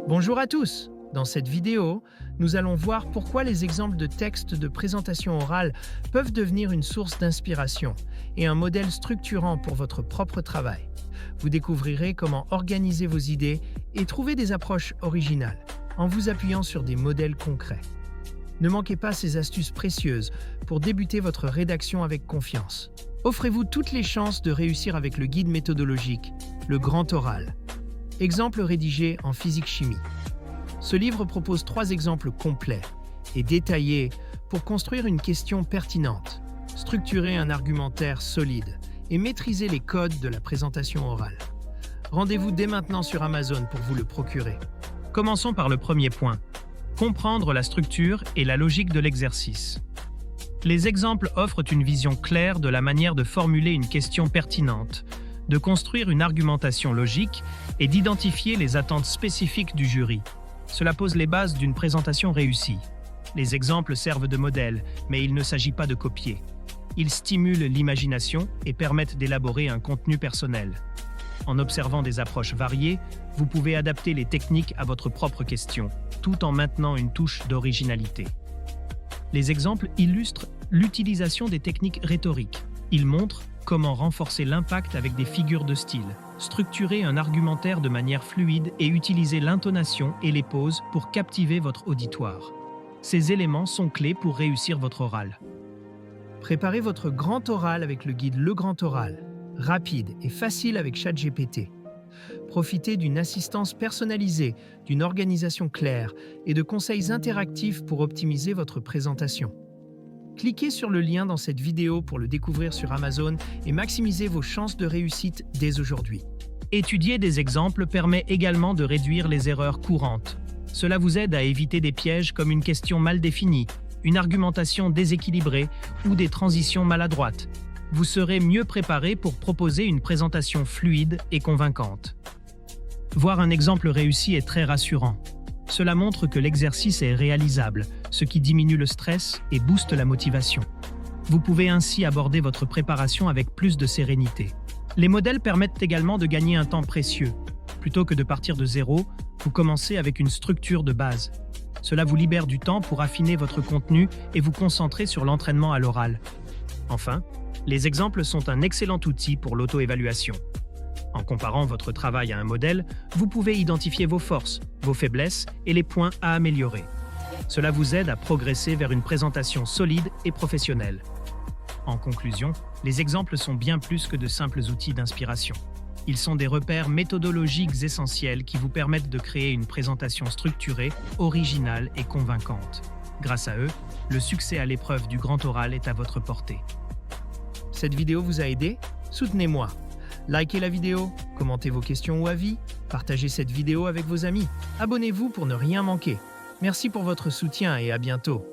Bonjour à tous! Dans cette vidéo, nous allons voir pourquoi les exemples de textes de présentation orale peuvent devenir une source d'inspiration et un modèle structurant pour votre propre travail. Vous découvrirez comment organiser vos idées et trouver des approches originales en vous appuyant sur des modèles concrets. Ne manquez pas ces astuces précieuses pour débuter votre rédaction avec confiance. Offrez-vous toutes les chances de réussir avec le guide méthodologique, le Grand Oral. Exemple rédigé en physique-chimie. Ce livre propose 3 exemples complets et détaillés pour construire une question pertinente, structurer un argumentaire solide et maîtriser les codes de la présentation orale. Rendez-vous dès maintenant sur Amazon pour vous le procurer. Commençons par le premier point. Comprendre la structure et la logique de l'exercice. Les exemples offrent une vision claire de la manière de formuler une question pertinente, de construire une argumentation logique et d'identifier les attentes spécifiques du jury. Cela pose les bases d'une présentation réussie. Les exemples servent de modèle, mais il ne s'agit pas de copier. Ils stimulent l'imagination et permettent d'élaborer un contenu personnel. En observant des approches variées, vous pouvez adapter les techniques à votre propre question, tout en maintenant une touche d'originalité. Les exemples illustrent l'utilisation des techniques rhétoriques. Ils montrent comment renforcer l'impact avec des figures de style, structurer un argumentaire de manière fluide et utiliser l'intonation et les pauses pour captiver votre auditoire. Ces éléments sont clés pour réussir votre oral. Préparez votre grand oral avec le guide Le Grand Oral, rapide et facile avec ChatGPT. Profitez d'une assistance personnalisée, d'une organisation claire et de conseils interactifs pour optimiser votre présentation. Cliquez sur le lien dans cette vidéo pour le découvrir sur Amazon et maximisez vos chances de réussite dès aujourd'hui. Étudier des exemples permet également de réduire les erreurs courantes. Cela vous aide à éviter des pièges comme une question mal définie, une argumentation déséquilibrée ou des transitions maladroites. Vous serez mieux préparé pour proposer une présentation fluide et convaincante. Voir un exemple réussi est très rassurant. Cela montre que l'exercice est réalisable, ce qui diminue le stress et booste la motivation. Vous pouvez ainsi aborder votre préparation avec plus de sérénité. Les modèles permettent également de gagner un temps précieux. Plutôt que de partir de zéro, vous commencez avec une structure de base. Cela vous libère du temps pour affiner votre contenu et vous concentrer sur l'entraînement à l'oral. Enfin, les exemples sont un excellent outil pour l'auto-évaluation. En comparant votre travail à un modèle, vous pouvez identifier vos forces, vos faiblesses et les points à améliorer. Cela vous aide à progresser vers une présentation solide et professionnelle. En conclusion, les exemples sont bien plus que de simples outils d'inspiration. Ils sont des repères méthodologiques essentiels qui vous permettent de créer une présentation structurée, originale et convaincante. Grâce à eux, le succès à l'épreuve du grand oral est à votre portée. Cette vidéo vous a aidé? Soutenez-moi! Likez la vidéo, commentez vos questions ou avis, partagez cette vidéo avec vos amis. Abonnez-vous pour ne rien manquer. Merci pour votre soutien et à bientôt.